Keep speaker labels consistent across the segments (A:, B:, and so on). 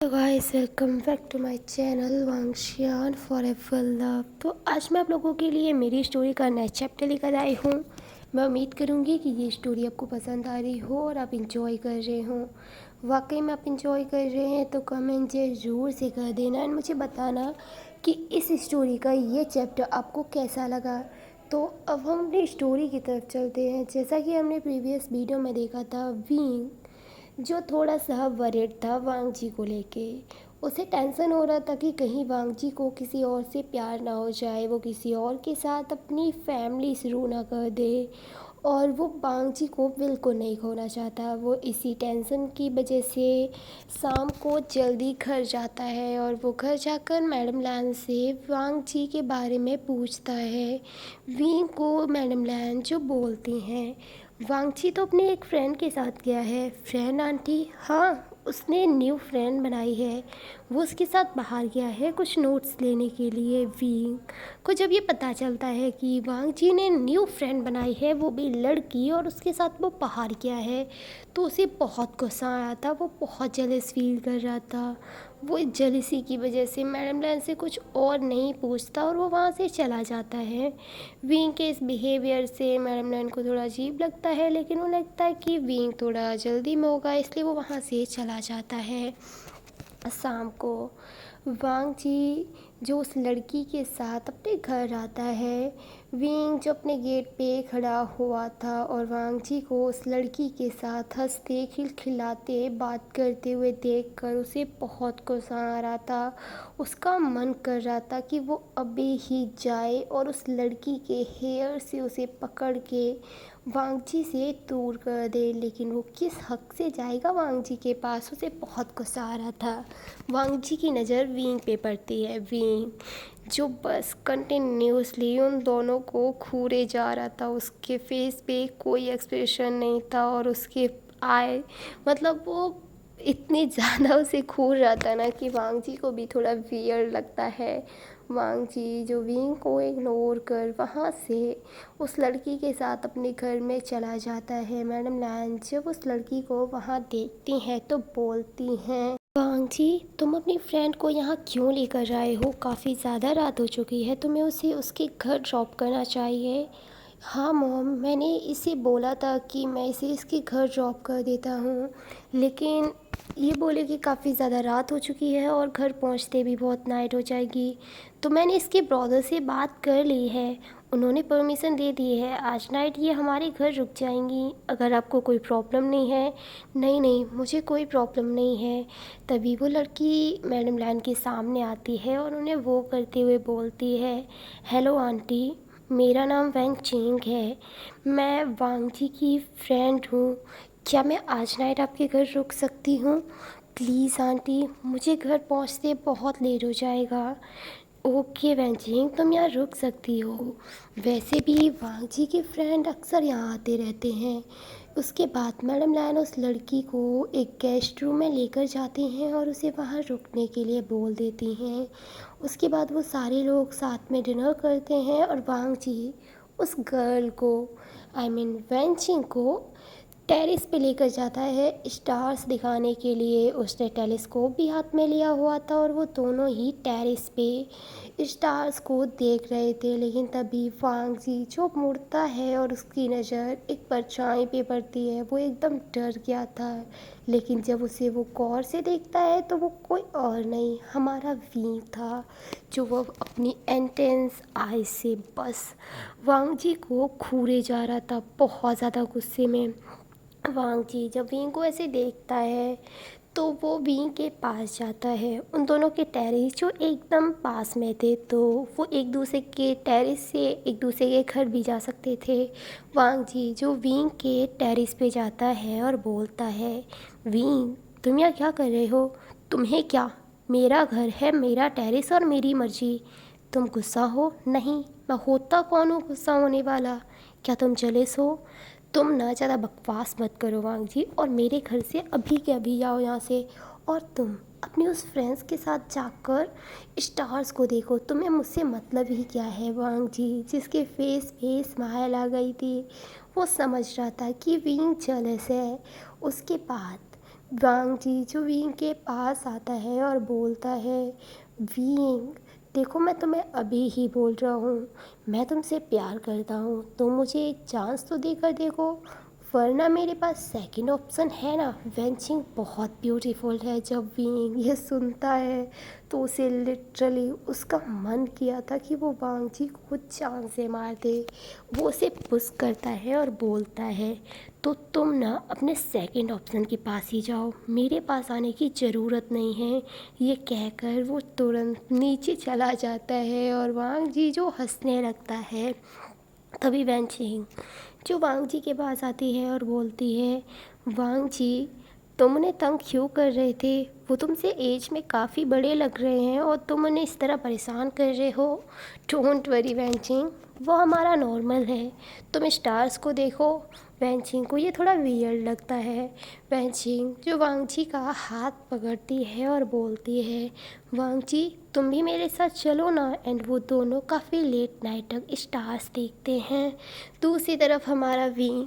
A: तो guys welcome back to my channel वांगशियान forever love. तो आज मैं आप लोगों के लिए मेरी स्टोरी का नया चैप्टर लेकर आई हूँ। मैं उम्मीद करूँगी कि ये स्टोरी आपको पसंद आ रही हो और आप इंजॉय कर रहे हो। वाकई में आप इंजॉय कर रहे हैं तो कमेंट ज़रूर से कर देना एंड मुझे बताना कि इस स्टोरी का ये चैप्टर आपको कैसा लगा। तो अब हम अपनी स्टोरी की तरफ चलते हैं। जैसा कि हमने प्रीवियस वीडियो में देखा था, विंग जो थोड़ा सा वरिड था वांग जी को लेके। उसे टेंशन हो रहा था कि कहीं वांग जी को किसी और से प्यार ना हो जाए, वो किसी और के साथ अपनी फैमिली शुरू ना कर दे। और वो वांग जी को बिल्कुल नहीं खोना चाहता। वो इसी टेंशन की वजह से शाम को जल्दी घर जाता है और वो घर जाकर मैडम लैन से वांग जी के बारे में पूछता है। विंग को मैडम लैन जो बोलती हैं, वांगची तो अपने एक फ्रेंड के साथ गया है। Friend aunty? हाँ, उसने न्यू फ्रेंड बनाई है। वो उसके साथ बाहर गया है कुछ नोट्स लेने के लिए। विंग को जब ये पता चलता है कि वांगची ने न्यू फ्रेंड बनाई है, वो भी लड़की, और उसके साथ वो बाहर गया है, तो उसे बहुत गुस्सा आया था। वो बहुत जेलस फील कर रहा था। वो इस जेलसी की वजह से मैडम लैन से कुछ और नहीं पूछता और वो वहाँ से चला जाता है। विंग के इस बिहेवियर से मैडम लैन को थोड़ा अजीब लगता है, लेकिन वो लगता है कि विंग थोड़ा जल्दी में होगा, इसलिए वो वहाँ से चला जाता है। शाम को वांग जी जो उस लड़की के साथ अपने घर आता है, विंग जो अपने गेट पे खड़ा हुआ था और वांग जी को उस लड़की के साथ हंसते खिलखिलाते बात करते हुए देखकर उसे बहुत गुस्सा आ रहा था। उसका मन कर रहा था कि वो अभी ही जाए और उस लड़की के हेयर से उसे पकड़ के वांगजी से दूर कर दे, लेकिन वो किस हक से जाएगा वांगजी के पास। उसे बहुत गुस्सा आ रहा था। वांगजी की नज़र विंग पे पड़ती है। विंग जो बस कंटिन्यूसली उन दोनों को घूरे जा रहा था। उसके फेस पे कोई एक्सप्रेशन नहीं था और उसके आए मतलब वो इतनी ज़्यादा उसे घूर रहा था ना कि वांगजी को भी थोड़ा वियर्ड लगता है। वांगजी जो विंग को इग्नोर कर वहाँ से उस लड़की के साथ अपने घर में चला जाता है। मैडम लैन जब उस लड़की को वहाँ देखती हैं तो बोलती हैं, वांग जी तुम अपनी फ्रेंड को यहाँ क्यों लेकर आए हो? काफ़ी ज़्यादा रात हो चुकी है, तुम्हें उसे उसके घर ड्रॉप करना चाहिए। हाँ मॉम, मैंने इसे बोला था कि मैं इसे इसके घर ड्रॉप कर देता हूँ, लेकिन ये बोले कि काफ़ी ज़्यादा रात हो चुकी है और घर पहुँचते भी बहुत नाइट हो जाएगी। तो मैंने इसके ब्रदर से बात कर ली है, उन्होंने परमिशन दे दी है। आज नाइट ये हमारे घर रुक जाएंगी, अगर आपको कोई प्रॉब्लम नहीं है। नहीं नहीं, मुझे कोई प्रॉब्लम नहीं है। तभी वो लड़की मैडम लैन के सामने आती है और उन्हें वो करते हुए बोलती है, हेलो आंटी, मेरा नाम वैंग चिंग है, मैं वांग जी की फ्रेंड हूँ। क्या मैं आज नाइट आपके घर रुक सकती हूँ? प्लीज़ आंटी, मुझे घर पहुँचते बहुत लेट हो जाएगा। ओके वैंचिंग, तुम यहाँ रुक सकती हो। वैसे भी वांग जी के फ्रेंड अक्सर यहाँ आते रहते हैं। उसके बाद मैडम लैन उस लड़की को एक गेस्ट रूम में लेकर जाती हैं और उसे वहाँ रुकने के लिए बोल देती हैं। उसके बाद वो सारे लोग साथ में डिनर करते हैं और वांग जी उस गर्ल को वैंचिंग को टेरेस पे लेकर जाता है स्टार्स दिखाने के लिए। उसने टेलीस्कोप भी हाथ में लिया हुआ था और वो दोनों ही टेरेस पे स्टार्स को देख रहे थे। लेकिन तभी वांग जी जो मुड़ता है और उसकी नज़र एक परछाई पे पड़ती है, वो एकदम डर गया था। लेकिन जब उसे वो गौर से देखता है तो वो कोई और नहीं, हमारा वीर था, जो वो अपनी इंटेंस आई से बस वांग जी को घूरे जा रहा था बहुत ज़्यादा गुस्से में। वांग जी जब विंग को ऐसे देखता है तो वो विंग के पास जाता है। उन दोनों के टेरेस जो एकदम पास में थे, तो वो एक दूसरे के टेरेस से एक दूसरे के घर भी जा सकते थे। वांग जी जो विंग के टेरेस पे जाता है और बोलता है, विंग तुम यहाँ क्या कर रहे हो? तुम्हें क्या, मेरा घर है, मेरा टेरेस और मेरी मर्जी। तुम गुस्सा हो? नहीं, मैं होता कौन हूँ गुस्सा होने वाला? क्या तुम जेलस हो? तुम ना ज़्यादा बकवास मत करो वांग जी, और मेरे घर से अभी के अभी जाओ यहाँ से। और तुम अपने उस फ्रेंड्स के साथ जाकर स्टार्स को देखो। तुम्हें मुझसे मतलब ही क्या है? वांग जी जिसके फेस पे स्माइल आ गई थी, वो समझ रहा था कि विंग जेलस है। उसके बाद वांग जी जो विंग के पास आता है और बोलता है, विंग देखो मैं तुम्हें अभी ही बोल रहा हूँ, मैं तुमसे प्यार करता हूँ तो मुझे एक चांस तो देकर देखो, वरना मेरे पास सेकंड ऑप्शन है ना। वेंचिंग बहुत ब्यूटीफुल है। जब विंग ये सुनता है तो उसे लिटरली उसका मन किया था कि वो वांग जी को खुद जान से मार दे। वो उसे पुश करता है और बोलता है, तो तुम ना अपने सेकंड ऑप्शन के पास ही जाओ, मेरे पास आने की ज़रूरत नहीं है। ये कहकर वो तुरंत नीचे चला जाता है और वांग जी जो हंसने लगता है। तभी वैनचिंग जो वांग जी के पास आती है और बोलती है, वांग जी तुम उन्हें तंग क्यों कर रहे थे, वो तुमसे एज में काफ़ी बड़े लग रहे हैं और तुम उन्हें इस तरह परेशान कर रहे हो। डोंट वरी वैनचिंग, वो हमारा नॉर्मल है, तुम स्टार्स को देखो। वैनचिंग को ये थोड़ा वियर्ड लगता है। वैनचिंग जो वांग जी का हाथ पकड़ती है और बोलती है, वांग जी तुम भी मेरे साथ चलो ना। एंड वो दोनों काफ़ी लेट नाइट तक स्टार्स देखते हैं। दूसरी तरफ हमारा विंग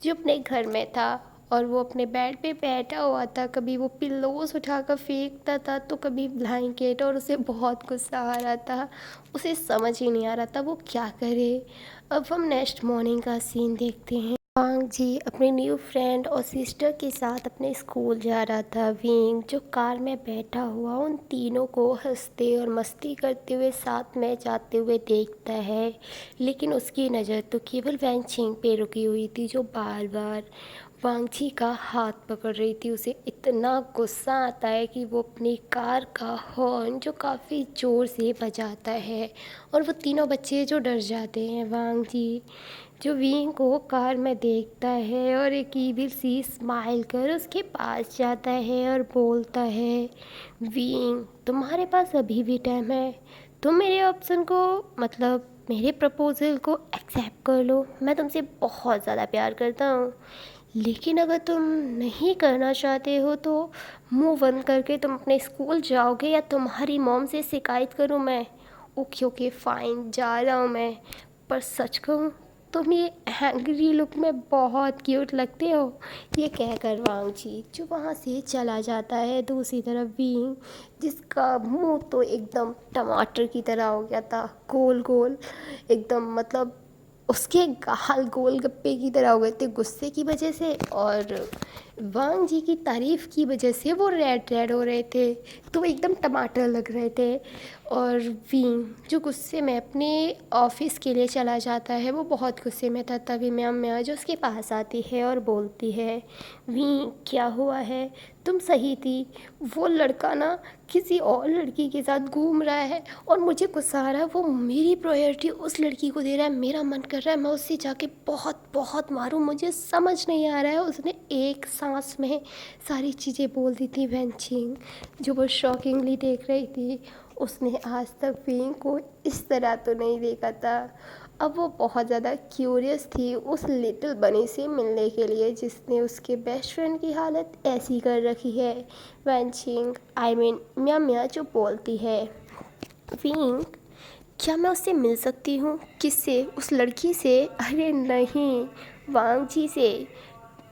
A: जो अपने घर में था और वो अपने बेड पे बैठा हुआ था, कभी वो पिल्लोस उठाकर फेंकता था तो कभी ब्लैंकेट, और उसे बहुत गुस्सा आ रहा था। उसे समझ ही नहीं आ रहा था वो क्या करे। अब हम नेक्स्ट मॉर्निंग का सीन देखते हैं। वांग जी अपने न्यू फ्रेंड और सिस्टर के साथ अपने स्कूल जा रहा था। विंग जो कार में बैठा हुआ उन तीनों को हंसते और मस्ती करते हुए साथ में जाते हुए देखता है, लेकिन उसकी नज़र तो केवल वैनचिंग पे रुकी हुई थी जो बार बार वांग जी का हाथ पकड़ रही थी। उसे इतना गुस्सा आता है कि वो अपनी कार का हॉर्न जो काफ़ी ज़ोर से बजाता है और वो तीनों बच्चे जो डर जाते हैं। वांग जी जो विंग को कार में देखता है और एक ईविल सी स्माइल कर उसके पास जाता है और बोलता है, विंग तुम्हारे पास अभी भी टाइम है, तुम मेरे ऑप्शन को मतलब मेरे प्रपोज़ल को एक्सेप्ट कर लो। मैं तुमसे बहुत ज़्यादा प्यार करता हूँ, लेकिन अगर तुम नहीं करना चाहते हो तो मुंह बंद करके तुम अपने स्कूल जाओगे या तुम्हारी मॉम से शिकायत करूँ मैं। ओके ओके फ़ाइन, जा रहा हूँ मैं। पर सच कहूँ तुम ये एंग्री लुक में बहुत क्यूट लगते हो। ये कहकर वांग जी जो वहाँ से चला जाता है। दूसरी तरफ बीइंग जिसका मुंह तो एकदम टमाटर की तरह हो गया था, गोल गोल एकदम, मतलब उसके गाल गोलगप्पे की तरह हो गए थे गुस्से की वजह से, और वांग जी की तारीफ़ की वजह से वो रेड रेड हो रहे थे, तो वो एकदम टमाटर लग रहे थे। और विंग जो गुस्से में अपने ऑफिस के लिए चला जाता है, वो बहुत गुस्से में था। तभी म्याम म्या जो उसके पास आती है और बोलती है, विंग क्या हुआ है, तुम सही थी, वो लड़का ना किसी और लड़की के साथ घूम रहा है और मुझे गुस्सा आ रहा है, वो मेरी प्रायोरिटी उस लड़की को दे रहा है। मेरा मन कर रहा है मैं उससे जाके बहुत बहुत मारूं। मुझे समझ नहीं आ रहा है। उसने एक सांस में सारी चीज़ें बोल दी थी। वेंचिंग जो वो शॉकिंगली देख रही थी, उसने आज तक विंग को इस तरह तो नहीं देखा था। अब वो बहुत ज़्यादा क्यूरियस थी उस लिटिल बनी से मिलने के लिए जिसने उसके बेस्ट फ्रेंड की हालत ऐसी कर रखी है। वैनचिंग आई मीन म्या म्या जो बोलती है, विंग क्या मैं उससे मिल सकती हूँ? किससे? उस लड़की से? अरे नहीं, वांग जी से।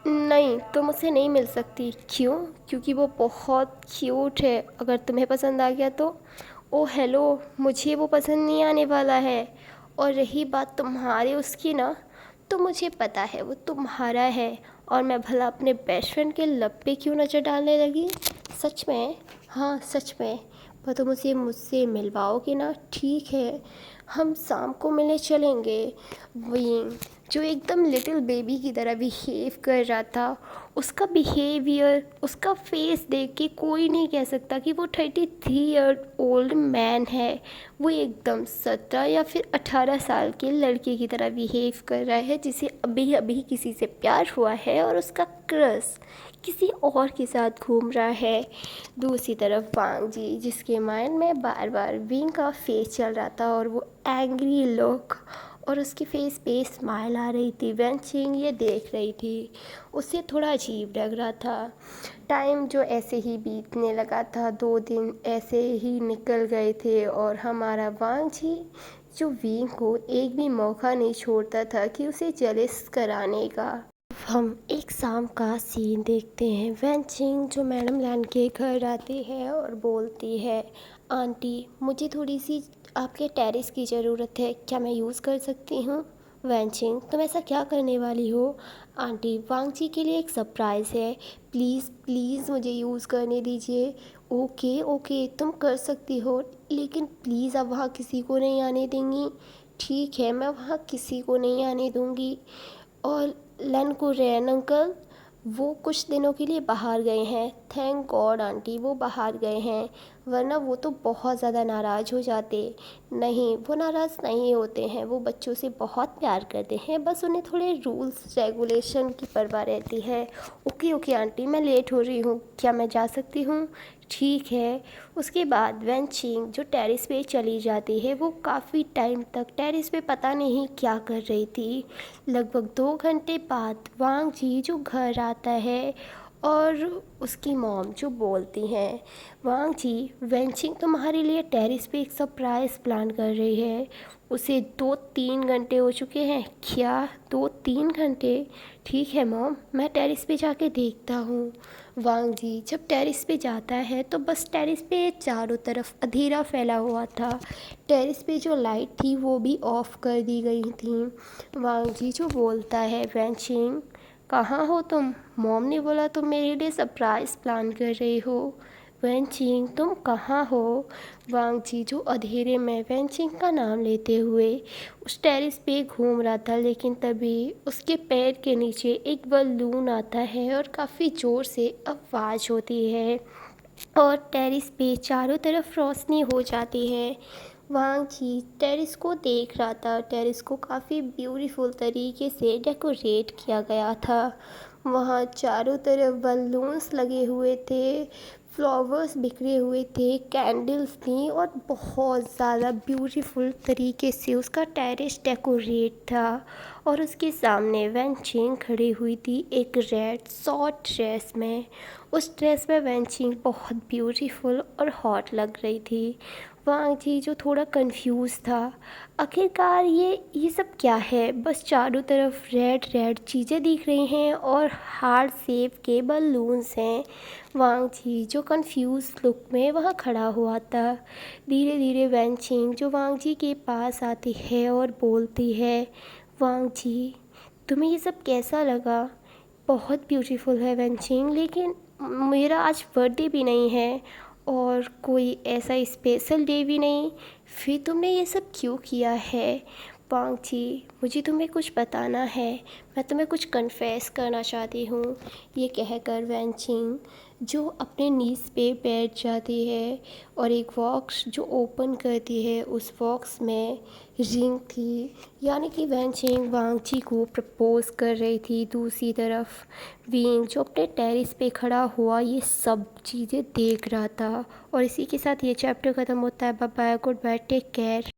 A: नहीं, तुम उससे नहीं मिल सकती। क्यों? क्योंकि वो बहुत क्यूट है, अगर तुम्हें पसंद आ गया तो। ओ हेलो, मुझे वो पसंद नहीं आने वाला है। और रही बात तुम्हारी उसकी ना, तो मुझे पता है वो तुम्हारा है, और मैं भला अपने बेस्ट फ्रेंड के लब पे क्यों नज़र डालने लगी। सच में? हाँ सच में। पर तुम उसे मुझसे मिलवाओगे ना? ठीक है, हम शाम को मिलने चलेंगे। विंग जो एकदम लिटिल बेबी की तरह बिहेव कर रहा था, उसका बिहेवियर, उसका फेस देख के कोई नहीं कह सकता कि वो 33 ईयर ओल्ड मैन है। वो एकदम 17 या फिर 18 साल के लड़के की तरह बिहेव कर रहा है जिसे अभी अभी किसी से प्यार हुआ है और उसका क्रश किसी और के साथ घूम रहा है। दूसरी तरफ वांग जी जिसके माइंड में बार बार विंग का फेस चल रहा था और वो एंग्री लुक और उसके फेस पे स्माइल आ रही थी। वेंचिंग ये देख रही थी, उसे थोड़ा अजीब लग रहा था। टाइम जो ऐसे ही बीतने लगा था, 2 दिन ऐसे ही निकल गए थे और हमारा वांग जी जो विंग को एक भी मौका नहीं छोड़ता था कि उसे जेलस कराने का। हम एक शाम का सीन देखते हैं। वैनचिंग जो मैडम लैन के घर आती है और बोलती है, आंटी मुझे थोड़ी सी आपके टेरेस की ज़रूरत है, क्या मैं यूज़ कर सकती हूँ? वैनचिंग, तुम ऐसा क्या करने वाली हो? आंटी, वांगची के लिए एक सरप्राइज़ है, प्लीज़ प्लीज़ मुझे यूज़ करने दीजिए। ओके ओके, तुम कर सकती हो, लेकिन प्लीज़ आप वहाँ किसी को नहीं आने देंगी? ठीक है, मैं वहाँ किसी को नहीं आने दूँगी। और लन को रैन अंकल, वो कुछ दिनों के लिए बाहर गए हैं। थैंक गॉड आंटी, वो बाहर गए हैं, वरना वो तो बहुत ज़्यादा नाराज़ हो जाते। नहीं, वो नाराज़ नहीं होते हैं, वो बच्चों से बहुत प्यार करते हैं, बस उन्हें थोड़े रूल्स रेगुलेशन की परवाह रहती है। ओके ओके आंटी, मैं लेट हो रही हूँ, क्या मैं जा सकती हूँ? ठीक है। उसके बाद वैनचिंग जो टेरेस पे चली जाती है, वो काफ़ी टाइम तक टेरेस पे पता नहीं क्या कर रही थी। लगभग 2 घंटे बाद वांग जी जो घर आता है और उसकी मॉम जो बोलती हैं, वांग जी वेंचिंग तुम्हारे लिए टेरेस पे एक सरप्राइज़ प्लान कर रही है। उसे 2-3 घंटे हो चुके हैं। क्या 2-3 घंटे? ठीक है मॉम, मैं टेरेस पे जाके देखता हूँ। वांग जी जब टेरेस पे जाता है तो बस टेरेस पे चारों तरफ अंधेरा फैला हुआ था। टेरेस पे जो लाइट थी वो भी ऑफ कर दी गई थी। वांग जी जो बोलता है, वैनचिंग कहाँ हो तुम? मॉम ने बोला तुम मेरे लिए सरप्राइज़ प्लान कर रही हो। वैनचिंग तुम कहाँ हो? वांग जी जो अंधेरे में वैनचिंग का नाम लेते हुए उस टेरेस पे घूम रहा था, लेकिन तभी उसके पैर के नीचे एक बलून आता है और काफ़ी ज़ोर से आवाज़ होती है और टेरेस पे चारों तरफ रोशनी हो जाती है। वांग जी टेरेस को देख रहा था। टेरेस को काफ़ी ब्यूटीफुल तरीके से डेकोरेट किया गया था। वहाँ चारों तरफ बलून्स लगे हुए थे, फ्लावर्स बिखरे हुए थे, कैंडल्स थी और बहुत ज़्यादा ब्यूटीफुल तरीके से उसका टेरेस डेकोरेट था। और उसके सामने वैनचिंग खड़ी हुई थी एक रेड शॉर्ट ड्रेस में। उस ड्रेस में वैनचिंग बहुत ब्यूटीफुल और हॉट लग रही थी। वांग जी जो थोड़ा कंफ्यूज था, आखिरकार ये सब क्या है? बस चारों तरफ रेड रेड चीज़ें दिख रही हैं और हार्ट शेप के बलून्स हैं। वांग जी जो कंफ्यूज लुक में वहाँ खड़ा हुआ था। धीरे धीरे वैनचिंग जो वांग जी के पास आती है और बोलती है, वांग जी तुम्हें ये सब कैसा लगा? बहुत ब्यूटीफुल है वैनचिंग, लेकिन मेरा आज बर्थडे भी नहीं है और कोई ऐसा स्पेशल डे भी नहीं, फिर तुमने ये सब क्यों किया है? वांग जी मुझे तुम्हें कुछ बताना है, मैं तुम्हें कुछ कन्फेस करना चाहती हूँ। ये कहकर वैनचिंग जो अपने नीज़ पे बैठ जाती है और एक बॉक्स जो ओपन करती है, उस बॉक्स में रिंग थी, यानी कि वैनचिंग वांग जी को प्रपोज कर रही थी। दूसरी तरफ विंग जो अपने टेरेस पे खड़ा हुआ ये सब चीज़ें देख रहा था। और इसी के साथ ये चैप्टर ख़त्म होता है। Bye bye, goodbye, take care.